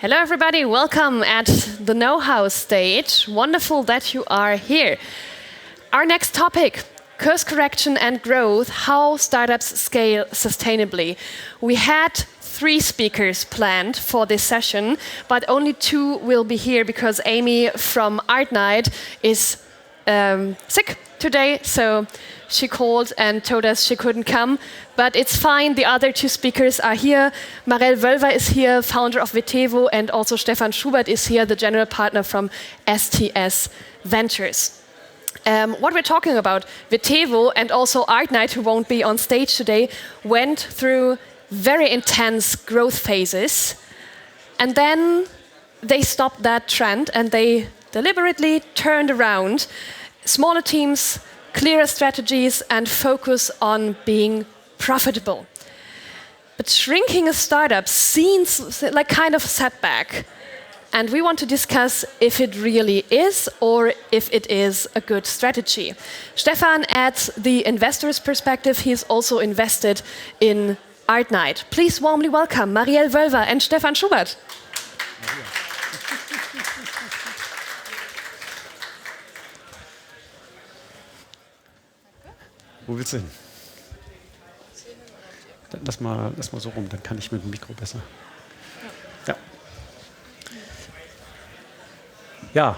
Hello everybody, welcome at the Know-How stage. Wonderful that you are here. Our next topic, course correction and growth, how startups scale sustainably. We had 3 speakers planned for this session, but only 2 will be here because Amy from Artnight is sick today, so she called and told us she couldn't come, but it's fine. The other 2 speakers are here. Mareile Wölwer is here, founder of vetevo, and also Stephan Schubert is here, the general partner from STS Ventures. What we're talking about, vetevo and also Artnight, who won't be on stage today, went through very intense growth phases, and then they stopped that trend and they deliberately turned around. Smaller teams, clearer strategies, and focus on being profitable. But shrinking a startup seems like kind of a setback. And we want to discuss if it really is or if it is a good strategy. Stephan adds the investor's perspective. He's also invested in Artnight. Please warmly welcome Mareile Wölwer and Stephan Schubert. Wo willst du hin? Lass mal so rum, dann kann ich mit dem Mikro besser. Ja,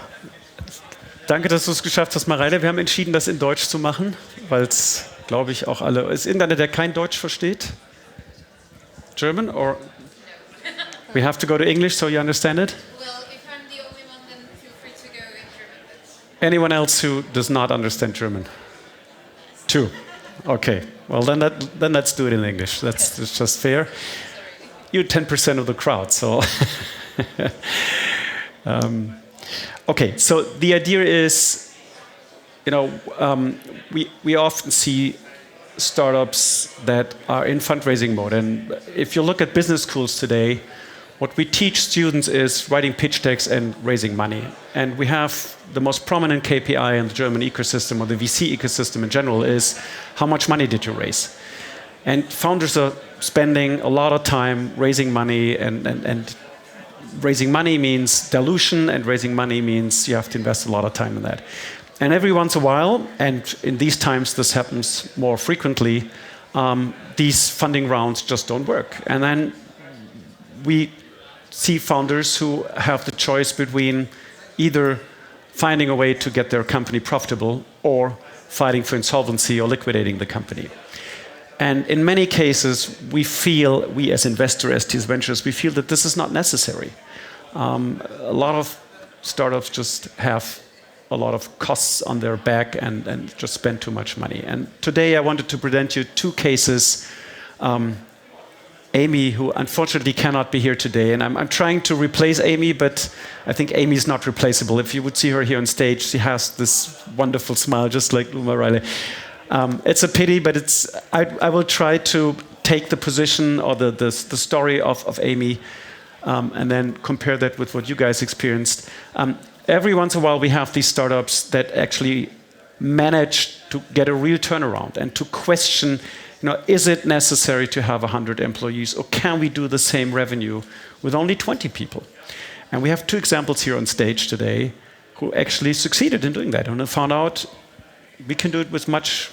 danke, dass du es geschafft hast, Mareile. Wir haben entschieden, das in Deutsch zu machen, weil es, glaube ich, auch alle... Ist irgendeiner, der kein Deutsch versteht? German? Or we have to go to English so you understand it? Well, if I'm the only one, then feel free to go in German. Anyone else who does not understand German? 2. Okay. Well, then let's do it in English. That's just fair. You're 10% of the crowd, so... Okay, so the idea is, we often see startups that are in fundraising mode. And if you look at business schools today, what we teach students is writing pitch decks and raising money. And we have the most prominent KPI in the German ecosystem, or the VC ecosystem in general, is how much money did you raise? And founders are spending a lot of time raising money, and raising money means dilution, and raising money means you have to invest a lot of time in that. And every once in a while, and in these times this happens more frequently, these funding rounds just don't work. And then we see founders who have the choice between either finding a way to get their company profitable or fighting for insolvency or liquidating the company. And in many cases, we as investors, STS Ventures, we feel that this is not necessary. A lot of startups just have a lot of costs on their back and just spend too much money. And today I wanted to present you 2 cases. Amy, who unfortunately cannot be here today, and I'm trying to replace Amy, but I think Amy is not replaceable. If you would see her here on stage, she has this wonderful smile, just like Mareile. It's a pity, but I will try to take the position or the story of Amy and then compare that with what you guys experienced. Every once in a while, we have these startups that actually manage to get a real turnaround and to question, is it necessary to have 100 employees, or can we do the same revenue with only 20 people? And we have 2 examples here on stage today who actually succeeded in doing that and found out we can do it with much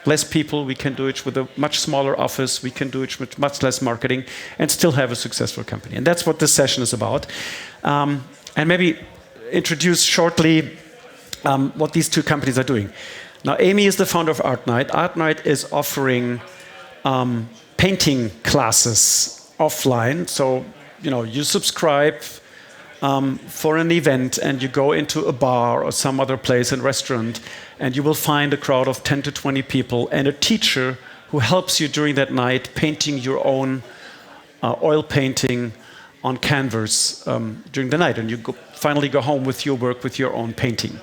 less people, we can do it with a much smaller office, we can do it with much less marketing and still have a successful company. And that's what this session is about. And maybe introduce shortly what these 2 companies are doing. Now, Amy is the founder of Artnight. Artnight is offering painting classes offline. So, you subscribe for an event and you go into a bar or some other place, a restaurant, and you will find a crowd of 10 to 20 people and a teacher who helps you during that night painting your own oil painting on canvas during the night. And you finally go home with your work, with your own painting.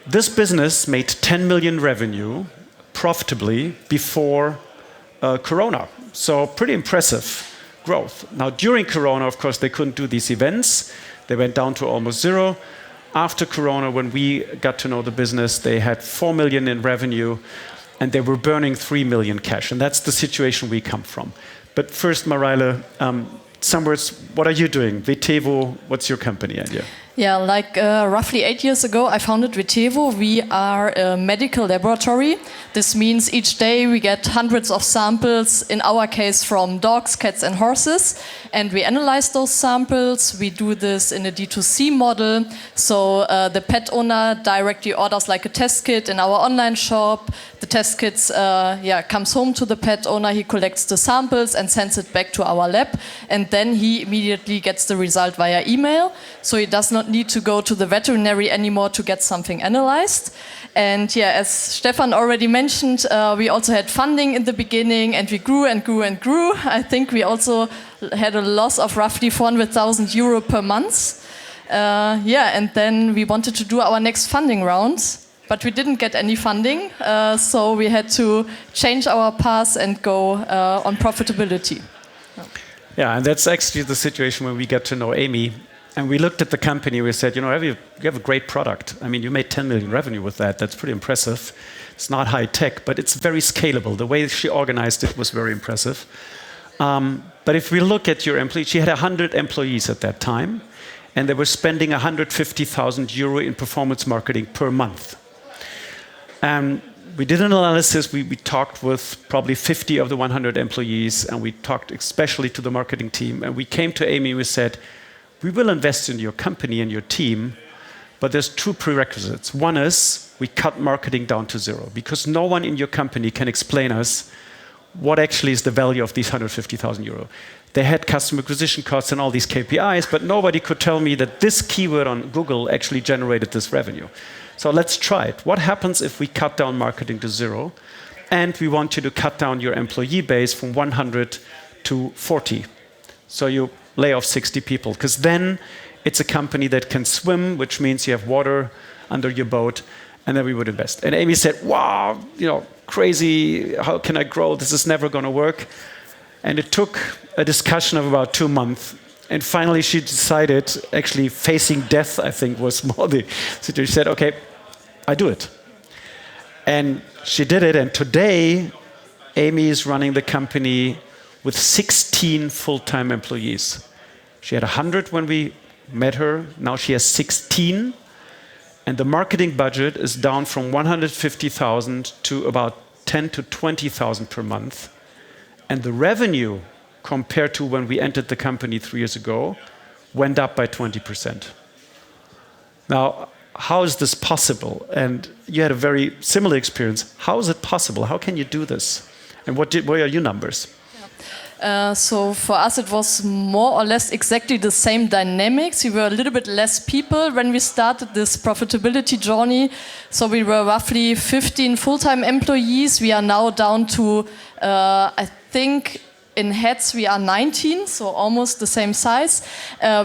This business made 10 million revenue profitably before Corona. So pretty impressive growth. Now, during Corona, of course, they couldn't do these events. They went down to almost 0. After Corona, when we got to know the business, they had 4 million in revenue, and they were burning 3 million cash. And that's the situation we come from. But first, Mareile, some words, what are you doing? Vetevo, what's your company idea? Yeah, like roughly 8 years ago, I founded vetevo. We are a medical laboratory. This means each day we get hundreds of samples, in our case from dogs, cats and horses, and we analyze those samples. We do this in a D2C model, so the pet owner directly orders like a test kit in our online shop. The test kits comes home to the pet owner, he collects the samples and sends it back to our lab, and then he immediately gets the result via email, so he does not need to go to the veterinary anymore to get something analyzed. And yeah, as Stephan already mentioned, we also had funding in the beginning, and we grew and grew and grew. I think we also had a loss of roughly 400,000 euro per month. And then we wanted to do our next funding round, but we didn't get any funding, so we had to change our path and go on profitability. Yeah, and that's actually the situation when we get to know Amy. And we looked at the company, we said, you have a great product. I mean, you made 10 million revenue with that. That's pretty impressive. It's not high tech, but it's very scalable. The way she organized it was very impressive. But if we look at your employees, she had 100 employees at that time, and they were spending 150,000 euro in performance marketing per month. We did an analysis, we talked with probably 50 of the 100 employees, and we talked especially to the marketing team, and we came to Amy and we said, we will invest in your company and your team, but there's two prerequisites. One is we cut marketing down to zero, because no one in your company can explain us what actually is the value of these 150,000 euro. They had customer acquisition costs and all these KPIs, but nobody could tell me that this keyword on Google actually generated this revenue. So let's try it. What happens if we cut down marketing to zero, and we want you to cut down your employee base from 100 to 40? So you lay off 60 people, because then it's a company that can swim, which means you have water under your boat, and then we would invest. And Amy said, wow, crazy, how can I grow? This is never going to work. And it took a discussion of about 2 months. And finally she decided, actually facing death, I think, was more the situation. She said, okay, I do it. And she did it, and today Amy is running the company with 16 full-time employees. She had 100 when we met her, now she has 16, and the marketing budget is down from 150,000 to about 10 to 20,000 per month. And the revenue, compared to when we entered the company 3 years ago, went up by 20%. Now, how is this possible? And you had a very similar experience. How is it possible? How can you do this? And what are your numbers? So for us it was more or less exactly the same dynamics. We were a little bit less people when we started this profitability journey. So we were roughly 15 full-time employees. We are now down to, I think, in heads we are 19, so almost the same size.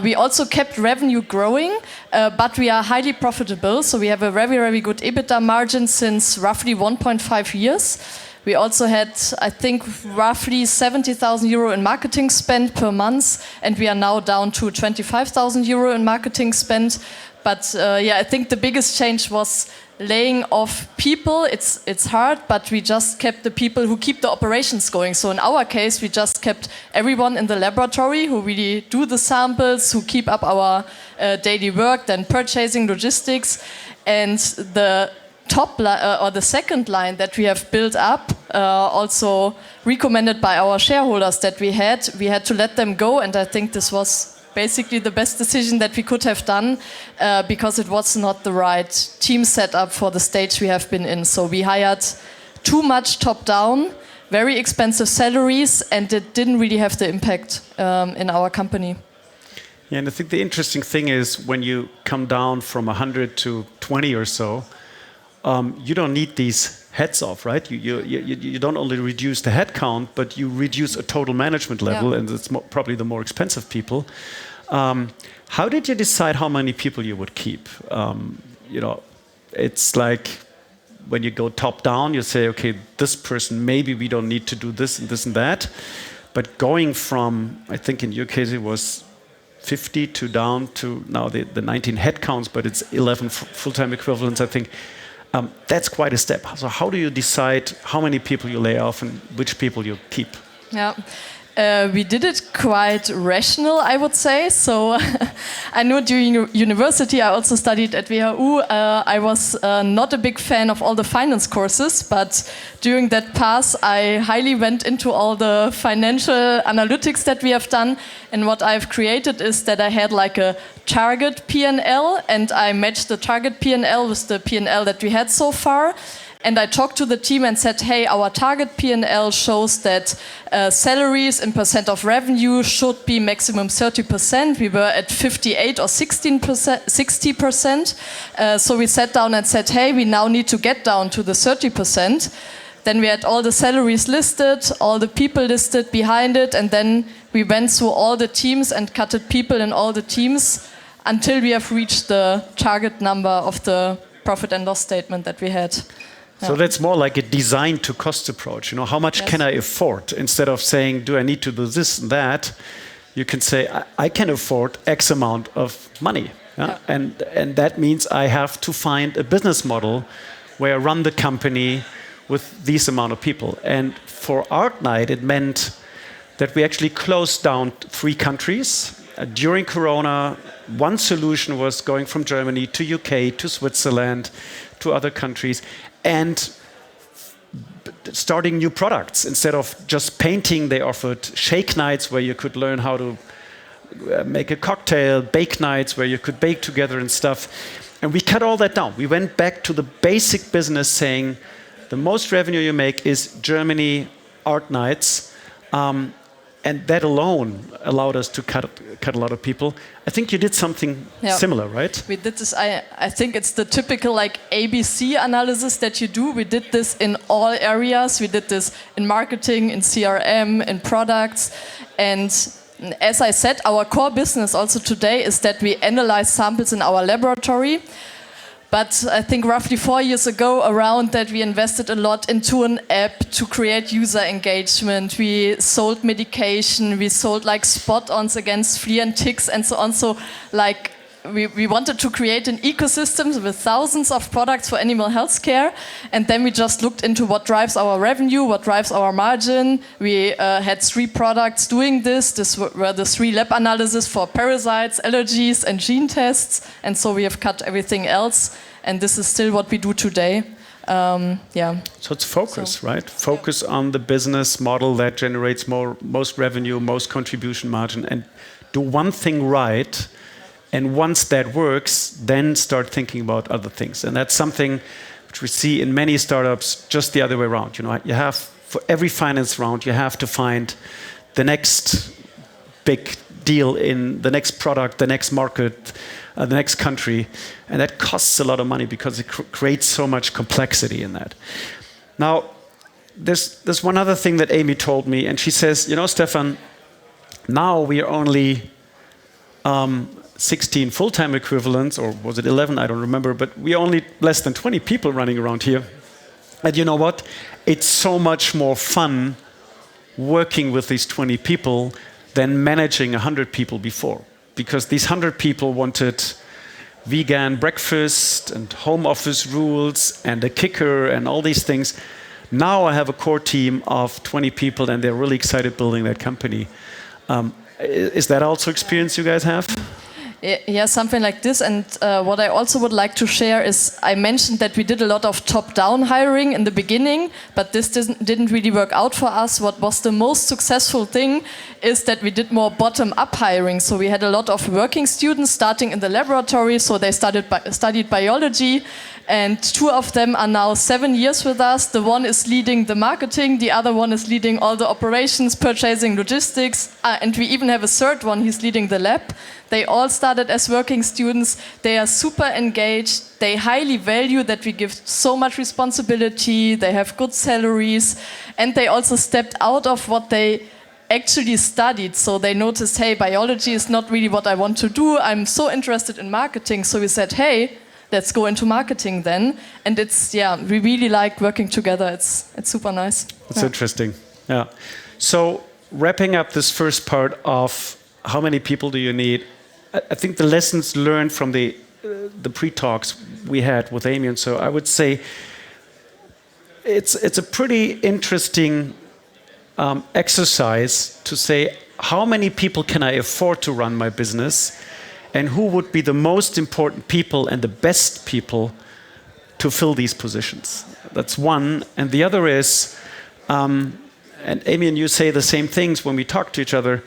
We also kept revenue growing, but we are highly profitable. So we have a very, very good EBITDA margin since roughly 1.5 years. We also had, I think, roughly 70,000 euro in marketing spend per month, and we are now down to 25,000 euro in marketing spend. But I think the biggest change was laying off people. It's hard, but we just kept the people who keep the operations going. So in our case, we just kept everyone in the laboratory who really do the samples, who keep up our daily work, then purchasing, logistics, and the top or the second line that we have built up, also recommended by our shareholders that we had to let them go, and I think this was basically the best decision that we could have done, because it was not the right team setup for the stage we have been in. So we hired too much top down, very expensive salaries, and it didn't really have the impact in our company. Yeah, and I think the interesting thing is when you come down from 100 to 20 or so, you don't need these heads off, right? You don't only reduce the head count, but you reduce a total management level, and it's probably the more expensive people. How did you decide how many people you would keep? It's like when you go top down, you say, okay, this person, maybe we don't need to do this and that. But going from, I think in your case it was 50 to down to now the 19 head counts, but it's 11 full-time equivalents, I think. That's quite a step. So how do you decide how many people you lay off and which people you keep? Yeah. We did it quite rational, I would say. So I know during university, I also studied at WHU. I was not a big fan of all the finance courses, but during that pass, I highly went into all the financial analytics that we have done. And what I've created is that I had like a target P&L, and I matched the target P&L with the P&L that we had so far. And I talked to the team and said, hey, our target P&L shows that salaries in percent of revenue should be maximum 30%. We were at 58 or 60%. So we sat down and said, hey, we now need to get down to the 30%. Then we had all the salaries listed, all the people listed behind it, and then we went through all the teams and cutted people in all the teams until we have reached the target number of the profit and loss statement that we had. So that's more like a design to cost approach. You know, how much can I afford? Instead of saying, do I need to do this and that? You can say, I can afford X amount of money. Yeah? And that means I have to find a business model where I run the company with this amount of people. And for Artnight, it meant that we actually closed down 3 countries. During Corona, one solution was going from Germany to UK, to Switzerland, to other countries, and starting new products. Instead of just painting, they offered shake nights where you could learn how to make a cocktail, bake nights where you could bake together and stuff. And we cut all that down. We went back to the basic business saying, the most revenue you make is Germany art nights. And that alone allowed us to cut a lot of people. I think you did something similar, right? We did this, I think it's the typical like ABC analysis that you do. We did this in all areas. We did this in marketing, in CRM, in products. And as I said, our core business also today is that we analyze samples in our laboratory. But I think roughly 4 years ago, around that, we invested a lot into an app to create user engagement. We sold medication, we sold like spot-ons against flea and ticks and so on. So like we wanted to create an ecosystem with thousands of products for animal health care. And then we just looked into what drives our revenue, what drives our margin. We had 3 products doing this. This were the 3 lab analyses for parasites, allergies, and gene tests. And so we have cut everything else. And this is still what we do today. So it's focus, right? Focus on the business model that generates most revenue, most contribution margin, and do one thing right. And once that works, then start thinking about other things. And that's something which we see in many startups just the other way around. You know, you have, for every finance round, you have to find the next big deal in the next product, the next market, the next country. And that costs a lot of money because it creates so much complexity in that. Now, there's one other thing that Amy told me, and she says, you know, Stephan, now we are only 16 full-time equivalents, or was it 11? I don't remember, but we only less than 20 people running around here. And you know what? It's so much more fun working with these 20 people than managing 100 people before. Because these 100 people wanted vegan breakfast and home office rules and a kicker and all these things. Now I have a core team of 20 people and they're really excited building that company. Is that also experience you guys have? Yeah, something like this. And what I also would like to share is I mentioned that we did a lot of top-down hiring in the beginning, but this didn't really work out for us. What was the most successful thing is that we did more bottom-up hiring. So we had a lot of working students starting in the laboratory. So they studied biology. And 2 of them are now 7 years with us. The one is leading the marketing. The other one is leading all the operations, purchasing, logistics. And we even have a third one. He's leading the lab. They all started as working students. They are super engaged. They highly value that we give so much responsibility. They have good salaries. And they also stepped out of what they actually studied. So they noticed, hey, biology is not really what I want to do. I'm so interested in marketing. So we said, hey, let's go into marketing then. And it's, we really like working together. It's super nice. It's interesting. Yeah. So wrapping up this first part of how many people do you need, I think the lessons learned from the pre-talks we had with Amy, and so I would say it's a pretty interesting exercise to say, how many people can I afford to run my business, and who would be the most important people and the best people to fill these positions? That's one. And the other is, and Amy and you say the same things when we talk to each other,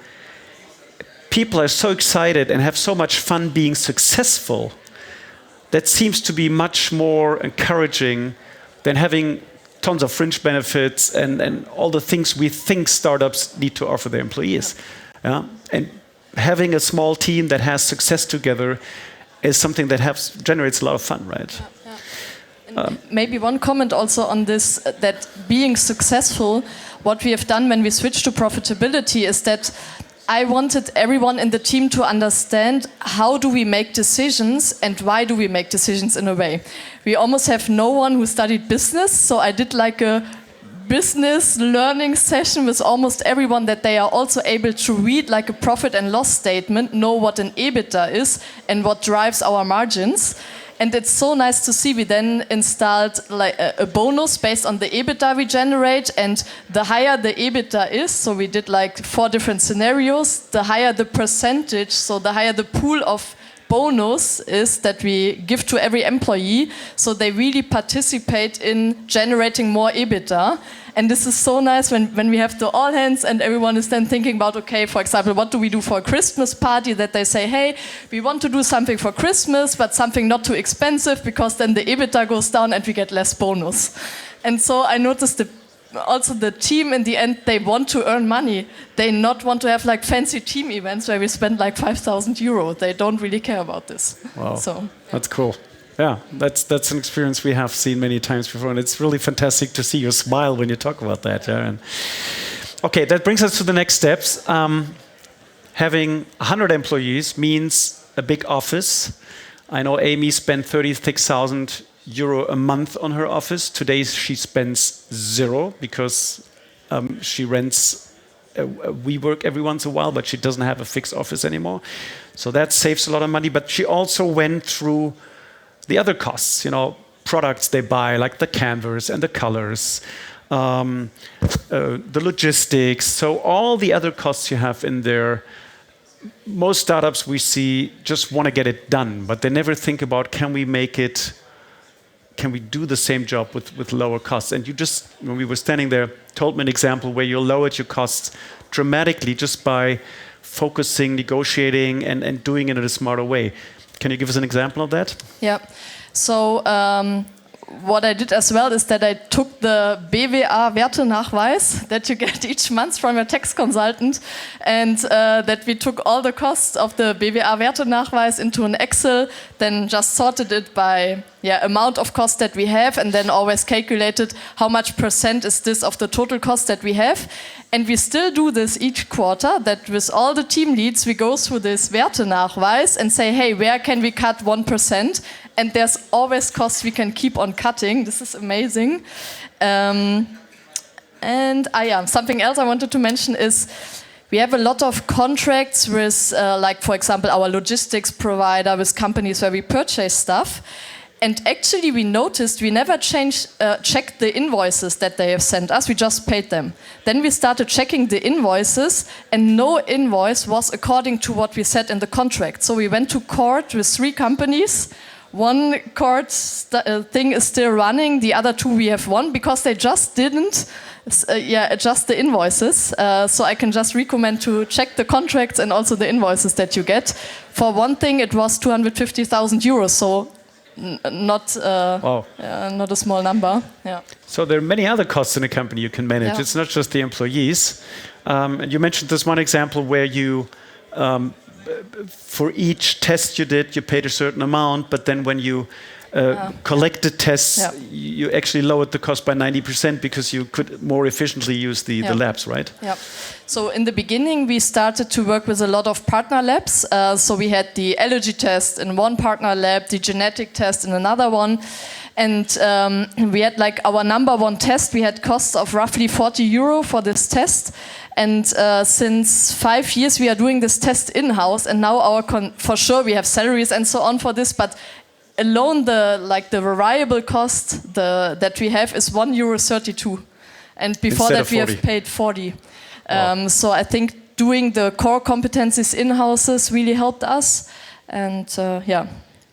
people are so excited and have so much fun being successful. That seems to be much more encouraging than having tons of fringe benefits and all the things we think startups need to offer their employees. Yeah? And having a small team that has success together is something that generates a lot of fun, right? Maybe one comment also on this, that being successful, what we have done when we switched to profitability is that I wanted everyone in the team to understand how do we make decisions and why do we make decisions in a way. We almost have no one who studied business, so I did like a business learning session with almost everyone, that they are also able to read like a profit and loss statement, know what an EBITDA is and what drives our margins. And it's so nice to see we then installed like a bonus based on the EBITDA we generate, and the higher the EBITDA is, so we did like 4 different scenarios, the higher the percentage, so the higher the pool of bonus is that we give to every employee, so they really participate in generating more EBITDA. And this is so nice when we have the all hands and everyone is then thinking about, okay, for example, what do we do for a Christmas party? That they say, hey, we want to do something for Christmas, but something not too expensive, because then the EBITDA goes down and we get less bonus. And so I noticed also the team in the end, they want to earn money. They not want to have like fancy team events where we spend like 5,000 euro. They don't really care about this. Wow, so, that's cool. Yeah, that's an experience we have seen many times before, and it's really fantastic to see you smile when you talk about that. Yeah. And okay, that brings us to the next steps. Having 100 employees means a big office. I know Amy spent 36,000 euro a month on her office. Today she spends 0 because she rents a WeWork every once in a while, but she doesn't have a fixed office anymore. So that saves a lot of money. But she also went through the other costs, products they buy, like the canvas and the colors, the logistics. So all the other costs you have in there. Most startups we see just want to get it done, but they never think about, can we do the same job with lower costs? And you just, when we were standing there, told me an example where you lowered your costs dramatically just by focusing, negotiating, and doing it in a smarter way. Can you give us an example of that? Yeah. So what I did as well is that I took the BWA Wertenachweis that you get each month from your tax consultant, and that we took all the costs of the BWA Wertenachweis into an Excel, then just sorted it by amount of cost that we have, and then always calculated how much % is this of the total cost that we have. And we still do this each quarter, that with all the team leads we go through this Wertenachweis and say, hey, where can we cut 1%? And there's always costs we can keep on cutting. This is amazing. Something else I wanted to mention is we have a lot of contracts with, like for example, our logistics provider, with companies where we purchase stuff. And actually we noticed we never checked the invoices that they have sent us, we just paid them. Then we started checking the invoices, and no invoice was according to what we said in the contract. So we went to court with 3 companies. One court thing is still running, the other 2 we have won, because they just didn't adjust the invoices. So I can just recommend to check the contracts and also the invoices that you get. For one thing it was 250,000 euros, so not a small number. Yeah. So there are many other costs in a company you can manage. Yeah. It's not just the employees. And you mentioned this one example where you, for each test you did, you paid a certain amount, but then when you collected tests, you actually lowered the cost by 90% because you could more efficiently use the labs, right? Yeah. So in the beginning, we started to work with a lot of partner labs. So we had the allergy test in one partner lab, the genetic test in another one. And we had like our number 1 test, we had costs of roughly 40 euro for this test. And since 5 years, we are doing this test in-house. And now for sure, we have salaries and so on for this, but alone the variable cost that we have is 1.32 euro. And before Instead that, of we 40. have paid 40. Wow. So I think doing the core competencies in-houses really helped us. And yeah,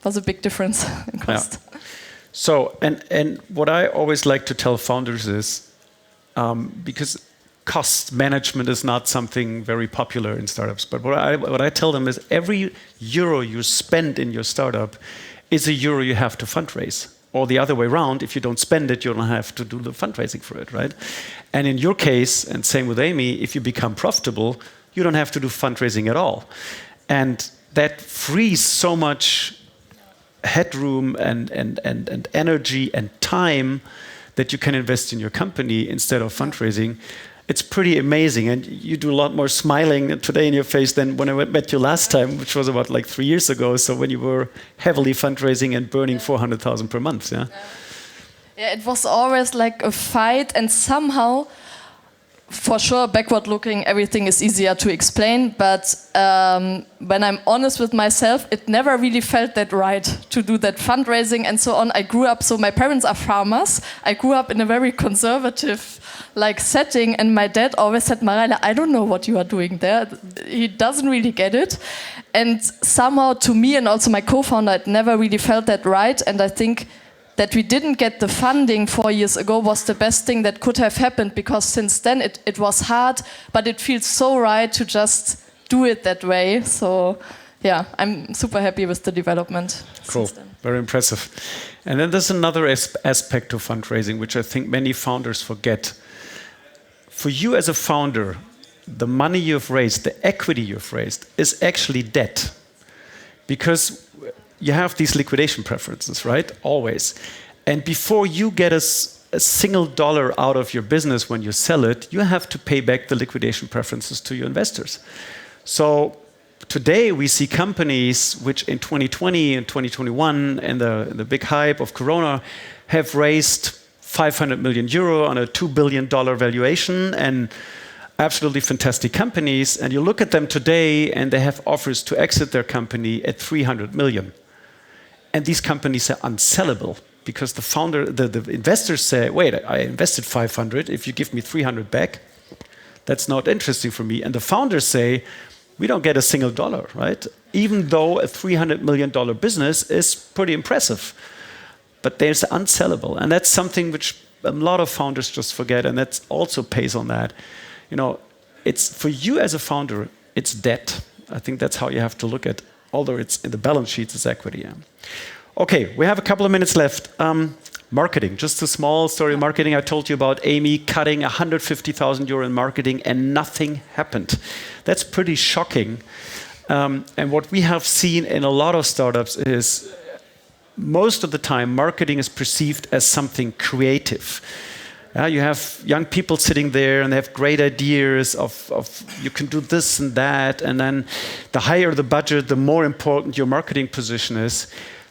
was a big difference in cost. Yeah. So, and what I always like to tell founders is, because cost management is not something very popular in startups, but what I tell them is every euro you spend in your startup is a euro you have to fundraise. Or the other way around, if you don't spend it, you don't have to do the fundraising for it, right? And in your case, and same with Amy, if you become profitable, you don't have to do fundraising at all. And that frees so much headroom and energy and time that you can invest in your company instead of fundraising. It's pretty amazing, and you do a lot more smiling today in your face than when I met you last time, which was about like 3 years ago. So when you were heavily fundraising and burning 400,000 per month, yeah. Yeah, it was always like a fight, and somehow, for sure, backward looking, everything is easier to explain. But when I'm honest with myself, it never really felt that right to do that fundraising and so on. I grew up, so my parents are farmers. I grew up in a very conservative setting, and my dad always said, Mareile, I don't know what you are doing there. He doesn't really get it. And somehow, to me and also my co-founder, it never really felt that right. And I think that we didn't get the funding 4 years ago was the best thing that could have happened, because since then it was hard, but it feels so right to just do it that way. So yeah, I'm super happy with the development. Cool, very impressive. And then there's another aspect of fundraising, which I think many founders forget. For you as a founder, the money you've raised, the equity you've raised, is actually debt. Because you have these liquidation preferences, right? Always. And before you get a single dollar out of your business when you sell it, you have to pay back the liquidation preferences to your investors. So today we see companies which in 2020 and 2021 and the big hype of Corona have raised 500 million euro on a $2 billion valuation, and absolutely fantastic companies. And you look at them today and they have offers to exit their company at 300 million. And these companies are unsellable because the investors say, wait, I invested 500. If you give me 300 back, that's not interesting for me. And the founders say, we don't get a single dollar, right? Even though a $300 million business is pretty impressive. But there's unsellable. And that's something which a lot of founders just forget. And that also pays on that. You know, it's for you as a founder, it's debt. I think that's how you have to look at, although it's in the balance sheets, it's equity. Yeah. Okay, we have a couple of minutes left. Marketing, just a small story of marketing. I told you about Amy cutting 150,000 euro in marketing and nothing happened. That's pretty shocking. And what we have seen in a lot of startups is most of the time marketing is perceived as something creative. You have young people sitting there and they have great ideas of you can do this and that, and then the higher the budget, the more important your marketing position is.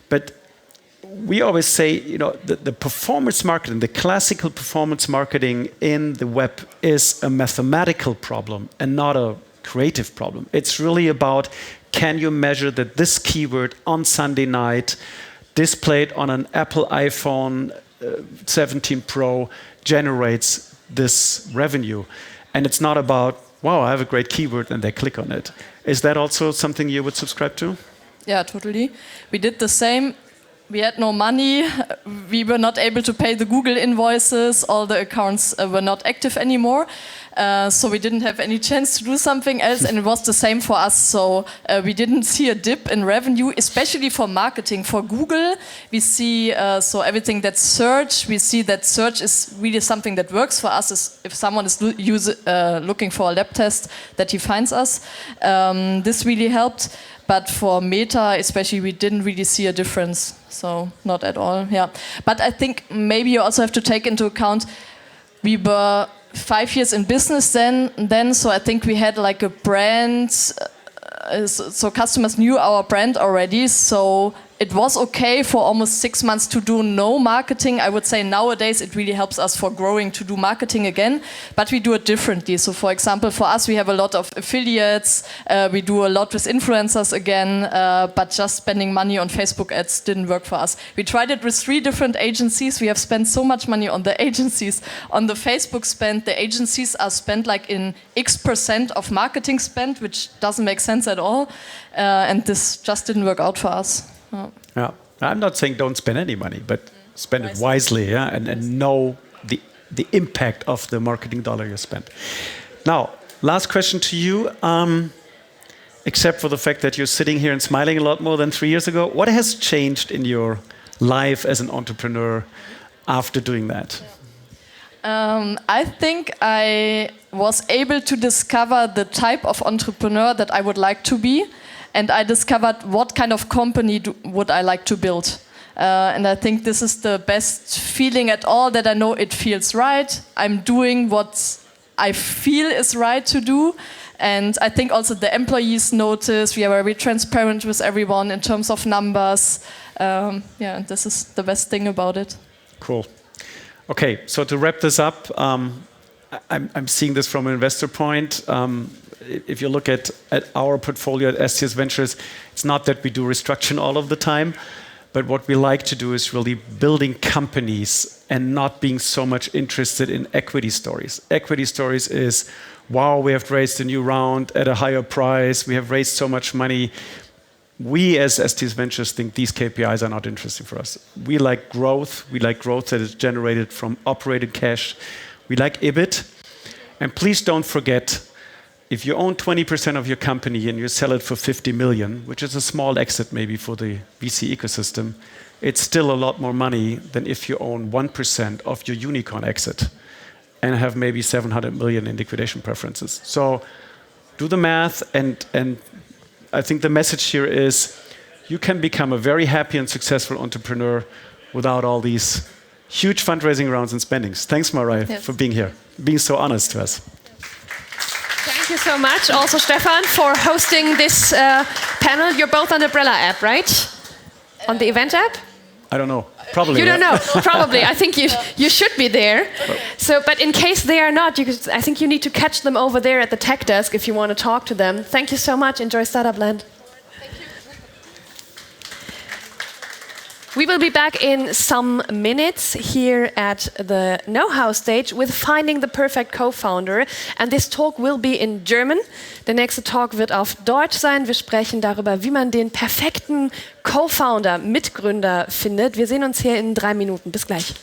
But we always say, you know, the performance marketing, the classical performance marketing in the web is a mathematical problem and not a creative problem. It's really about, can you measure that this keyword on Sunday night displayed on an Apple iPhone 17 Pro generates this revenue. And it's not about, wow, I have a great keyword and they click on it. Is that also something you would subscribe to? Yeah, totally. We did the same. We had no money. We were not able to pay the Google invoices. All the accounts were not active anymore. So we didn't have any chance to do something else. And it was the same for us. So we didn't see a dip in revenue, especially for marketing. For Google, we see so everything that's search. We see that search is really something that works for us. Is if someone is looking for a lab test, that he finds us. This really helped. But for Meta, especially, we didn't really see a difference. So not at all, yeah. But I think maybe you also have to take into account, we were 5 years in business then, so I think we had like a brand, so customers knew our brand already, so it was okay for almost 6 months to do no marketing. I would say nowadays it really helps us for growing to do marketing again, but we do it differently. So for example, for us, we have a lot of affiliates. We do a lot with influencers again, but just spending money on Facebook ads didn't work for us. We tried it with 3 different agencies. We have spent so much money on the agencies. On the Facebook spend, the agencies are spent like in X% of marketing spend, which doesn't make sense at all. And this just didn't work out for us. Yeah, I'm not saying don't spend any money, but spend it wisely, yeah, and know the impact of the marketing dollar you spent. Now, last question to you. Except for the fact that you're sitting here and smiling a lot more than 3 years ago, what has changed in your life as an entrepreneur after doing that? I think I was able to discover the type of entrepreneur that I would like to be. And I discovered what kind of company would I like to build. And I think this is the best feeling at all, that I know it feels right. I'm doing what I feel is right to do. And I think also the employees notice. We are very transparent with everyone in terms of numbers. Yeah, and this is the best thing about it. Cool. Okay, so to wrap this up, I'm seeing this from an investor point. If you look at our portfolio at STS Ventures, it's not that we do restructuring all of the time, but what we like to do is really building companies and not being so much interested in equity stories. Equity stories is, wow, we have raised a new round at a higher price, we have raised so much money. We as STS Ventures think these KPIs are not interesting for us. We like growth. We like growth that is generated from operated cash. We like EBIT. And please don't forget, if you own 20% of your company and you sell it for 50 million, which is a small exit maybe for the VC ecosystem, it's still a lot more money than if you own 1% of your unicorn exit and have maybe 700 million in liquidation preferences. So do the math, and I think the message here is you can become a very happy and successful entrepreneur without all these huge fundraising rounds and spendings. Thanks, Mareile, for being here, being so honest to us. Thank you so much, also Stephan, for hosting this panel. You're both on the Umbrella app, right? On the event app? I don't know. Probably. You don't know. Probably. I think you should be there. So, but in case they are not, I think you need to catch them over there at the tech desk if you want to talk to them. Thank you so much. Enjoy Startupland. We will be back in some minutes here at the know-how stage with finding the perfect co-founder. And this talk will be in German. Der nächste Talk wird auf Deutsch sein. Wir sprechen darüber, wie man den perfekten Co-Founder, Mitgründer findet. Wir sehen uns hier in 3 Minuten. Bis gleich.